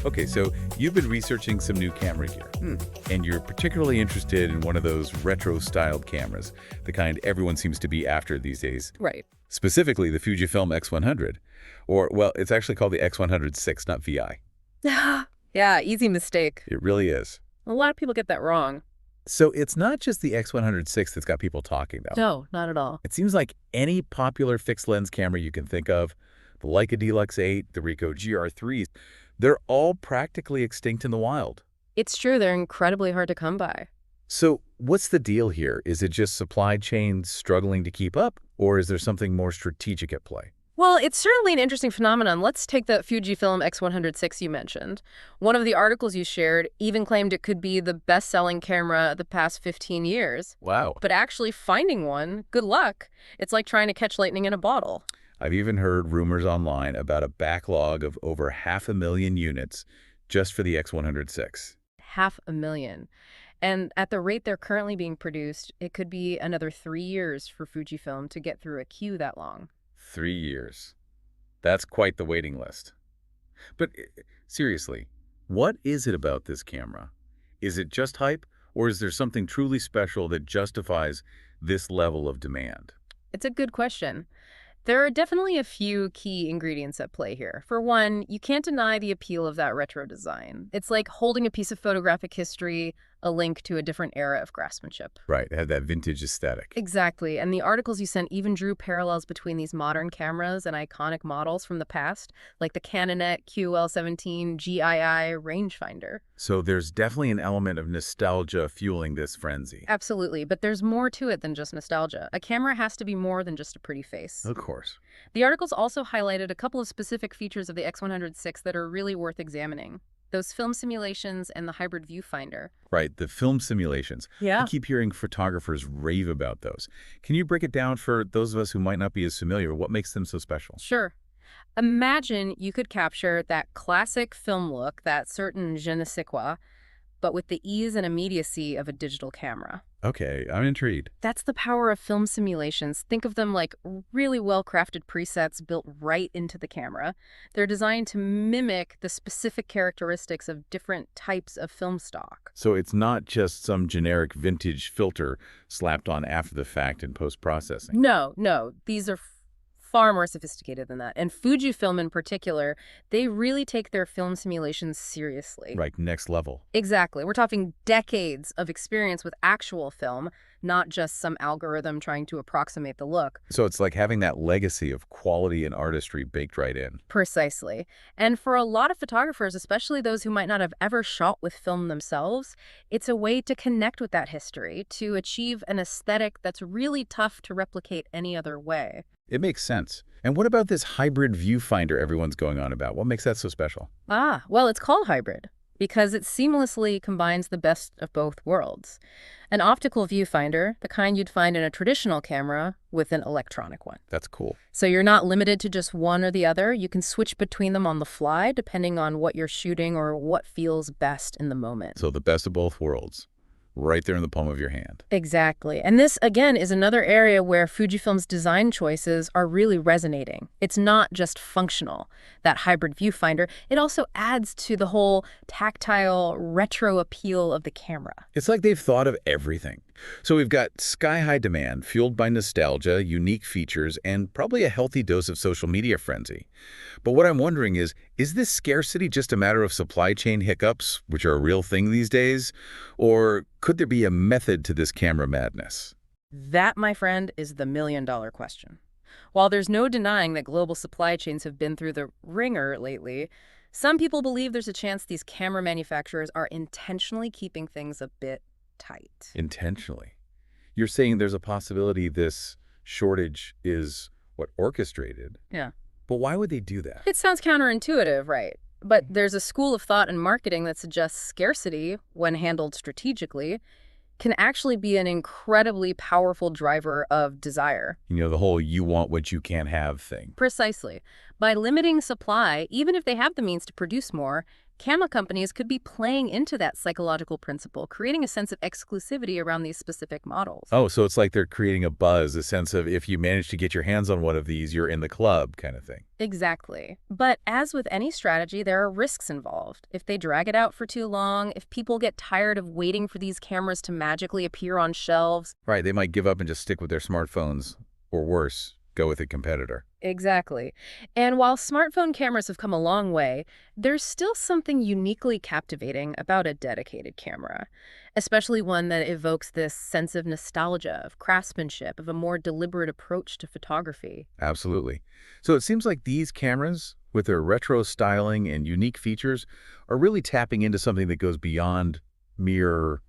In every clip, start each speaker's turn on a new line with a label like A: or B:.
A: Okay, so you've been researching some new camera gear, and you're particularly interested in one of those retro-styled cameras, the kind everyone seems to be after these days.
B: Right.
A: Specifically, the Fujifilm X100, or, well, it's actually called the X100VI, not VI.
B: Yeah, easy mistake.
A: It really is.
B: A lot of people get that wrong.
A: So it's not just the X100VI that's got people talking, though.
B: No, not at all.
A: It seems like any popular fixed-lens camera you can think of, the Leica Deluxe 8, the Ricoh GR3s, they're all practically extinct in the wild.
B: It's true, they're incredibly hard to come by.
A: So what's the deal here? Is it just supply chains struggling to keep up, or is there something more strategic at play?
B: Well, it's certainly an interesting phenomenon. Let's take the Fujifilm X100VI you mentioned. One of the articles you shared even claimed it could be the best-selling camera the past 15 years.
A: Wow.
B: But actually finding one, good luck. It's like trying to catch lightning in a bottle.
A: I've even heard rumors online about a backlog of over 500,000 units just for the X100VI.
B: 500,000. And at the rate they're currently being produced, it could be another 3 years for Fujifilm to get through a queue that long.
A: 3 years. That's quite the waiting list. But seriously, what is it about this camera? Is it just hype, or is there something truly special that justifies this level of demand?
B: It's a good question. There are definitely a few key ingredients at play here. For one, you can't deny the appeal of that retro design. It's like holding a piece of photographic history, a link to a different era of craftsmanship.
A: Right, it had that vintage aesthetic.
B: Exactly, and the articles you sent even drew parallels between these modern cameras and iconic models from the past, like the Canon QL17 GII rangefinder.
A: So there's definitely an element of nostalgia fueling this frenzy.
B: Absolutely, but there's more to it than just nostalgia. A camera has to be more than just a pretty face.
A: Of course.
B: The articles also highlighted a couple of specific features of the X100VI that are really worth examining. Those film simulations and the hybrid viewfinder.
A: Right, the film simulations.
B: Yeah.
A: I keep hearing photographers rave about those. Can you break it down for those of us who might not be as familiar? What makes them so special?
B: Sure. Imagine you could capture that classic film look, that certain je ne sais quoi, but with the ease and immediacy of a digital camera.
A: Okay, I'm intrigued.
B: That's the power of film simulations. Think of them like really well-crafted presets built right into the camera. They're designed to mimic the specific characteristics of different types of film stock.
A: So it's not just some generic vintage filter slapped on after the fact in post-processing.
B: No, these are far more sophisticated than that. And Fujifilm in particular, they really take their film simulations seriously.
A: Right, next level.
B: Exactly. We're talking decades of experience with actual film, not just some algorithm trying to approximate the look.
A: So it's like having that legacy of quality and artistry baked right in.
B: Precisely. And for a lot of photographers, especially those who might not have ever shot with film themselves, it's a way to connect with that history, to achieve an aesthetic that's really tough to replicate any other way.
A: It makes sense. And what about this hybrid viewfinder everyone's going on about? What makes that so special?
B: Well, it's called hybrid because it seamlessly combines the best of both worlds. An optical viewfinder, the kind you'd find in a traditional camera, with an electronic one.
A: That's cool.
B: So you're not limited to just one or the other. You can switch between them on the fly depending on what you're shooting or what feels best in the moment.
A: So the best of both worlds, right there in the palm of your hand.
B: Exactly. And this, again, is another area where Fujifilm's design choices are really resonating. It's not just functional, that hybrid viewfinder. It also adds to the whole tactile, retro appeal of the camera.
A: It's like they've thought of everything. So we've got sky-high demand fueled by nostalgia, unique features, and probably a healthy dose of social media frenzy. But what I'm wondering is this scarcity just a matter of supply chain hiccups, which are a real thing these days? Or could there be a method to this camera madness?
B: That, my friend, is the million-dollar question. While there's no denying that global supply chains have been through the ringer lately, some people believe there's a chance these camera manufacturers are intentionally keeping things a bit tight.
A: Intentionally. You're saying there's a possibility this shortage is, orchestrated?
B: Yeah.
A: But why would they do that?
B: It sounds counterintuitive, right? But there's a school of thought in marketing that suggests scarcity, when handled strategically, can actually be an incredibly powerful driver of desire.
A: You know, the whole you want what you can't have thing.
B: Precisely. By limiting supply, even if they have the means to produce more, Camera companies could be playing into that psychological principle, creating a sense of exclusivity around these specific models.
A: Oh, so it's like they're creating a buzz, a sense of if you manage to get your hands on one of these, you're in the club kind of thing.
B: Exactly. But as with any strategy, there are risks involved. If they drag it out for too long, if people get tired of waiting for these cameras to magically appear on shelves.
A: Right, they might give up and just stick with their smartphones, or worse, go with a competitor.
B: Exactly. And while smartphone cameras have come a long way, there's still something uniquely captivating about a dedicated camera, especially one that evokes this sense of nostalgia, of craftsmanship, of a more deliberate approach to photography.
A: Absolutely. So it seems like these cameras, with their retro styling and unique features, are really tapping into something that goes beyond mere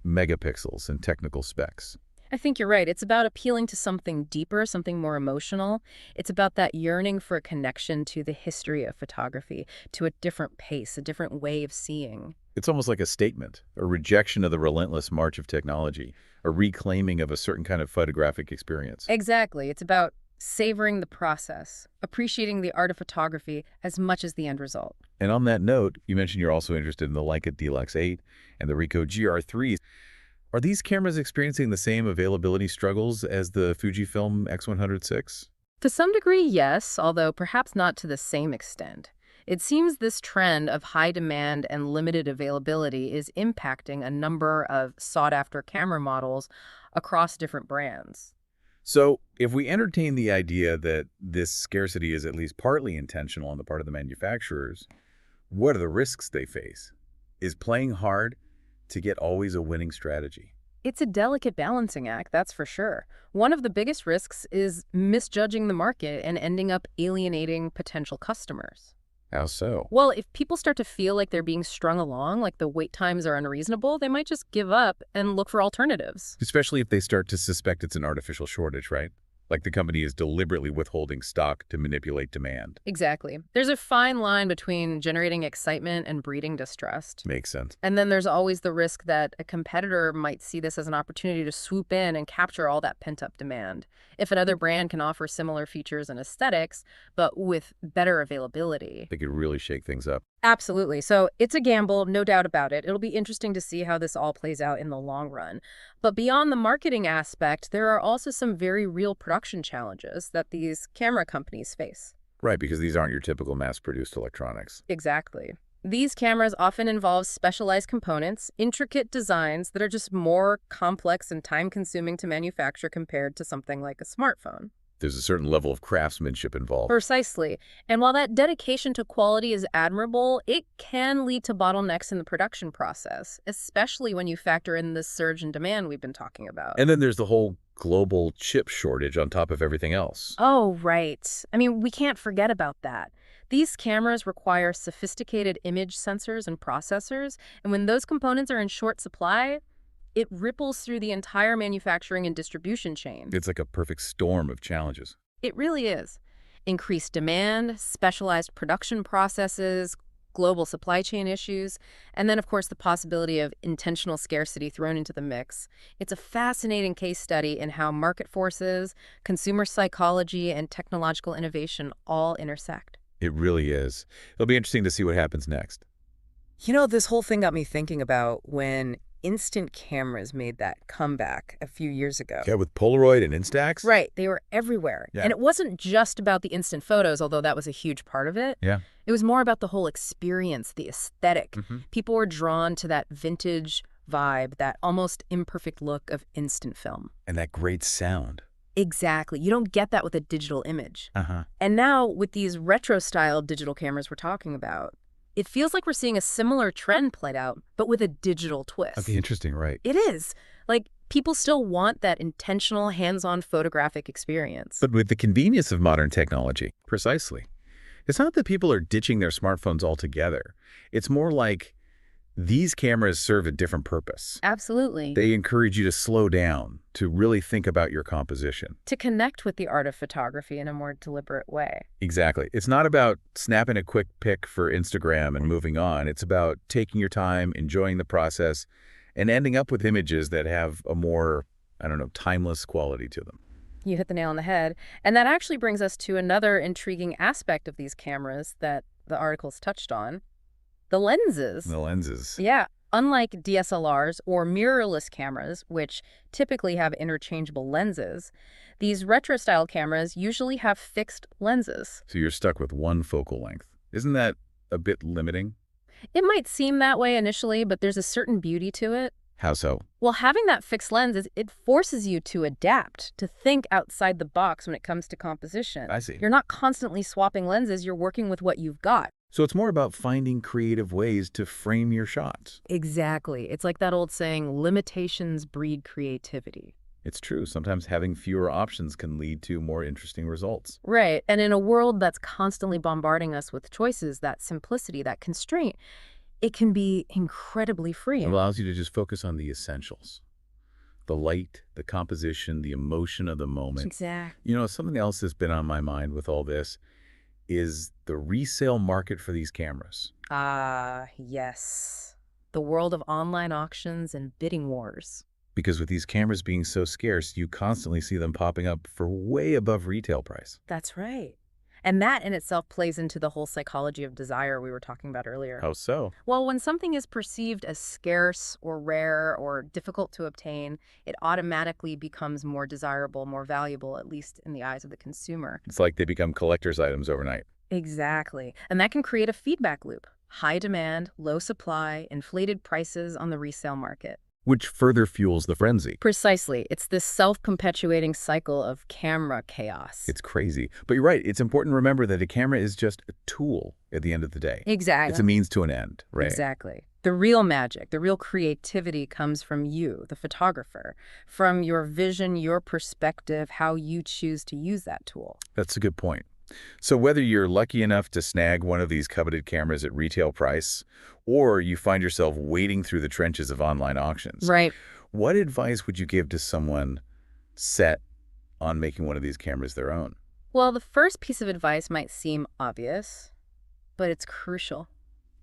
A: megapixels and technical specs.
B: I think you're right. It's about appealing to something deeper, something more emotional. It's about that yearning for a connection to the history of photography, to a different pace, a different way of seeing.
A: It's almost like a statement, a rejection of the relentless march of technology, a reclaiming of a certain kind of photographic experience.
B: Exactly. It's about savoring the process, appreciating the art of photography as much as the end result.
A: And on that note, you mentioned you're also interested in the Leica Deluxe 8 and the Ricoh GR3. Are these cameras experiencing the same availability struggles as the Fujifilm X100V?
B: To some degree, yes, although perhaps not to the same extent. It seems this trend of high demand and limited availability is impacting a number of sought-after camera models across different brands.
A: So, if we entertain the idea that this scarcity is at least partly intentional on the part of the manufacturers, what are the risks they face? Is playing hard to get always a winning strategy?
B: It's a delicate balancing act, that's for sure. One of the biggest risks is misjudging the market and ending up alienating potential customers.
A: How so?
B: Well, if people start to feel like they're being strung along, like the wait times are unreasonable, they might just give up and look for alternatives.
A: Especially if they start to suspect it's an artificial shortage, right? Like the company is deliberately withholding stock to manipulate demand.
B: Exactly. There's a fine line between generating excitement and breeding distrust.
A: Makes sense.
B: And then there's always the risk that a competitor might see this as an opportunity to swoop in and capture all that pent-up demand. If another brand can offer similar features and aesthetics, but with better availability.
A: They could really shake things up.
B: Absolutely. So it's a gamble, no doubt about it. It'll be interesting to see how this all plays out in the long run. But beyond the marketing aspect, there are also some very real production challenges that these camera companies face.
A: Right, because these aren't your typical mass-produced electronics.
B: Exactly. These cameras often involve specialized components, intricate designs that are just more complex and time-consuming to manufacture compared to something like a smartphone.
A: There's a certain level of craftsmanship involved.
B: Precisely. And while that dedication to quality is admirable, it can lead to bottlenecks in the production process, especially when you factor in the surge in demand we've been talking about.
A: And then there's the whole global chip shortage on top of everything else.
B: Oh, right. I mean, we can't forget about that. These cameras require sophisticated image sensors and processors, and when those components are in short supply, it ripples through the entire manufacturing and distribution chain.
A: It's like a perfect storm of challenges.
B: It really is. Increased demand, specialized production processes, global supply chain issues, and then, of course, the possibility of intentional scarcity thrown into the mix. It's a fascinating case study in how market forces, consumer psychology, and technological innovation all intersect.
A: It really is. It'll be interesting to see what happens next.
C: You know, this whole thing got me thinking about when instant cameras made that comeback a few years ago.
A: Yeah, with Polaroid and Instax?
B: Right. They were everywhere.
A: Yeah.
B: And it wasn't just about the instant photos, although that was a huge part of it.
A: Yeah.
B: It was more about the whole experience, the aesthetic.
A: Mhm.
B: People were drawn to that vintage vibe, that almost imperfect look of instant film.
A: And that great sound.
B: Exactly. You don't get that with a digital image.
A: Uh-huh.
B: And now with these retro-style digital cameras we're talking about, it feels like we're seeing a similar trend played out, but with a digital twist.
A: That'd be interesting, right?
B: It is. Like, people still want that intentional, hands-on photographic experience.
A: But with the convenience of modern technology. Precisely. It's not that people are ditching their smartphones altogether. It's more like these cameras serve a different purpose.
B: Absolutely.
A: They encourage you to slow down, to really think about your composition.
B: To connect with the art of photography in a more deliberate way.
A: Exactly. It's not about snapping a quick pic for Instagram and moving on. It's about taking your time, enjoying the process, and ending up with images that have a more, I don't know, timeless quality to them.
B: You hit the nail on the head. And that actually brings us to another intriguing aspect of these cameras that the articles touched on: The lenses.
A: The lenses.
B: Yeah. Unlike DSLRs or mirrorless cameras, which typically have interchangeable lenses, these retro-style cameras usually have fixed lenses.
A: So you're stuck with one focal length. Isn't that a bit limiting?
B: It might seem that way initially, but there's a certain beauty to it.
A: How so?
B: Well, having that fixed lens, it forces you to adapt, to think outside the box when it comes to composition.
A: I see.
B: You're not constantly swapping lenses, you're working with what you've got.
A: So it's more about finding creative ways to frame your shots.
B: Exactly. It's like that old saying, limitations breed creativity.
A: It's true. Sometimes having fewer options can lead to more interesting results.
B: Right. And in a world that's constantly bombarding us with choices, that simplicity, that constraint, it can be incredibly
A: It
B: freeing.
A: allows you to just focus on the essentials. The light, the composition, the emotion of the moment.
B: Exactly.
A: You know, something else that's been on my mind with all this is the resale market for these cameras.
B: Ah, yes. The world of online auctions and bidding wars.
A: Because with these cameras being so scarce, you constantly see them popping up for way above retail price.
B: That's right. And that in itself plays into the whole psychology of desire we were talking about earlier.
A: How so?
B: Well, when something is perceived as scarce or rare or difficult to obtain, it automatically becomes more desirable, more valuable, at least in the eyes of the consumer.
A: It's like they become collector's items overnight.
B: Exactly. And that can create a feedback loop. High demand, low supply, inflated prices on the resale market.
A: Which further fuels the frenzy.
B: Precisely. It's this self-perpetuating cycle of camera chaos.
A: It's crazy. But you're right. It's important to remember that a camera is just a tool at the end of the day.
B: Exactly.
A: It's a means to an end, right?
B: Exactly. The real magic, the real creativity comes from you, the photographer, from your vision, your perspective, how you choose to use that tool.
A: That's a good point. So whether you're lucky enough to snag one of these coveted cameras at retail price, or you find yourself wading through the trenches of online auctions,
B: Right.
A: what advice would you give to someone set on making one of these cameras their own?
B: Well, the first piece of advice might seem obvious, but it's crucial.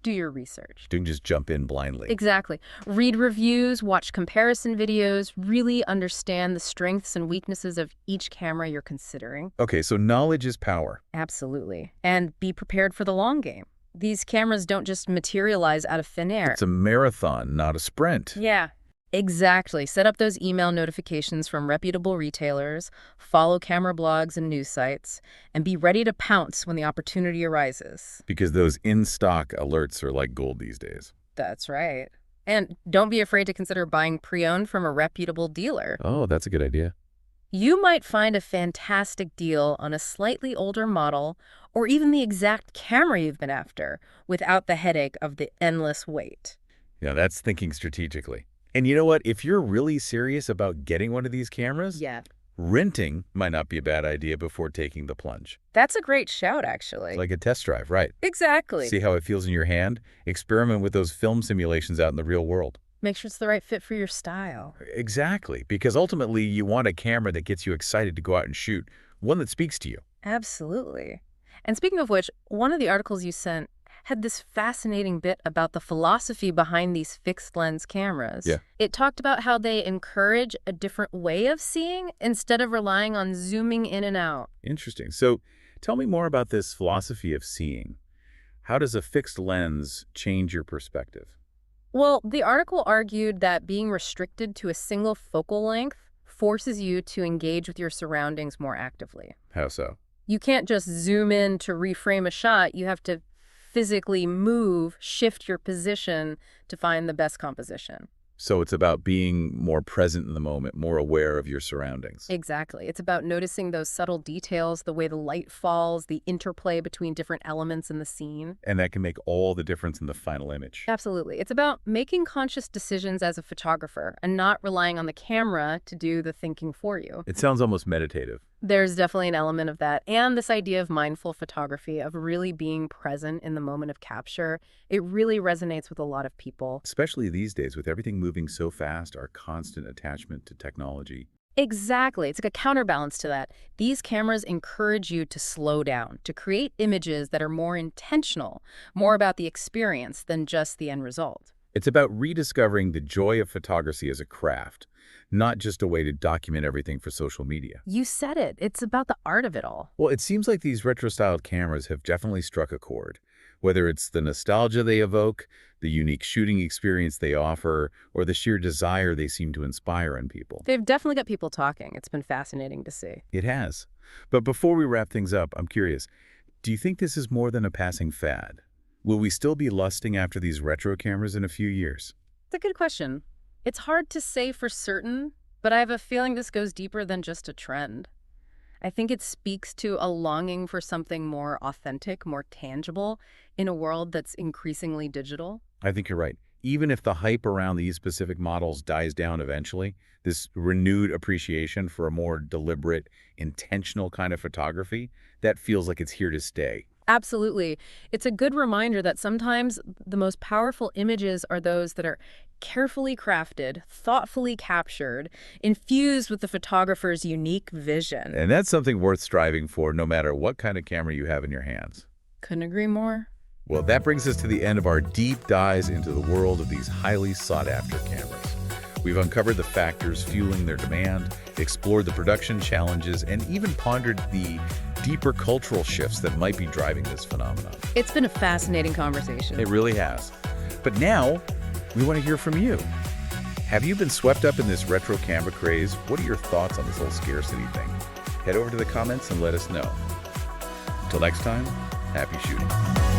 B: Do your research.
A: Don't just jump in blindly.
B: Exactly. Read reviews, watch comparison videos, really understand the strengths and weaknesses of each camera you're considering.
A: Okay, so knowledge is power.
B: Absolutely. And be prepared for the long game. These cameras don't just materialize out of thin air.
A: It's a marathon, not a sprint.
B: Yeah, exactly. Set up those email notifications from reputable retailers, follow camera blogs and news sites, and be ready to pounce when the opportunity arises.
A: Because those in-stock alerts are like gold these days.
B: That's right. And don't be afraid to consider buying pre-owned from a reputable dealer.
A: Oh, that's a good idea.
B: You might find a fantastic deal on a slightly older model or even the exact camera you've been after without the headache of the endless wait.
A: Yeah, that's thinking strategically. And you know what? If you're really serious about getting one of these cameras,
B: Yeah.
A: renting might not be a bad idea before taking the plunge.
B: That's a great shout, actually.
A: It's like a test drive, right?
B: Exactly.
A: See how it feels in your hand? Experiment with those film simulations out in the real world.
B: Make sure it's the right fit for your style.
A: Exactly, because ultimately you want a camera that gets you excited to go out and shoot, one that speaks to you.
B: Absolutely. And speaking of which, one of the articles you sent had this fascinating bit about the philosophy behind these fixed lens cameras.
A: Yeah.
B: It talked about how they encourage a different way of seeing instead of relying on zooming in and out.
A: Interesting. So tell me more about this philosophy of seeing. How does a fixed lens change your perspective?
B: Well, the article argued that being restricted to a single focal length forces you to engage with your surroundings more actively.
A: How so?
B: You can't just zoom in to reframe a shot. You have to physically move, shift your position to find the best composition.
A: So it's about being more present in the moment, more aware of your surroundings.
B: Exactly. It's about noticing those subtle details, the way the light falls, the interplay between different elements in the scene.
A: And that can make all the difference in the final image.
B: Absolutely. It's about making conscious decisions as a photographer and not relying on the camera to do the thinking for you.
A: It sounds almost meditative.
B: There's definitely an element of that. And this idea of mindful photography, of really being present in the moment of capture, it really resonates with a lot of people.
A: Especially these days with everything moving so fast, our constant attachment to technology.
B: Exactly. It's like a counterbalance to that. These cameras encourage you to slow down, to create images that are more intentional, more about the experience than just the end result.
A: It's about rediscovering the joy of photography as a craft, not just a way to document everything for social media.
B: You said it. It's about the art of it all.
A: Well, it seems like these retro-styled cameras have definitely struck a chord. whether it's the nostalgia they evoke, the unique shooting experience they offer, or the sheer desire they seem to inspire in people.
B: They've definitely got people talking. It's been fascinating to see.
A: It has. But before we wrap things up, I'm curious, do you think this is more than a passing fad? Will we still be lusting after these retro cameras in a few years?
B: It's a good question. It's hard to say for certain, but I have a feeling this goes deeper than just a trend. I think it speaks to a longing for something more authentic, more tangible, in a world that's increasingly digital.
A: I think you're right. Even if the hype around these specific models dies down eventually, this renewed appreciation for a more deliberate, intentional kind of photography, that feels like it's here to stay.
B: Absolutely. It's a good reminder that sometimes the most powerful images are those that are carefully crafted, thoughtfully captured, infused with the photographer's unique vision.
A: And that's something worth striving for no matter what kind of camera you have in your hands.
B: Couldn't agree more.
A: Well, that brings us to the end of our deep dives into the world of these highly sought-after cameras. We've uncovered the factors fueling their demand, explored the production challenges, and even pondered the deeper cultural shifts that might be driving this phenomenon.
B: It's been a fascinating conversation.
A: It really has. But now, we want to hear from you. Have you been swept up in this retro camera craze? What are your thoughts on this whole scarcity thing? Head over to the comments and let us know. Until next time, happy shooting.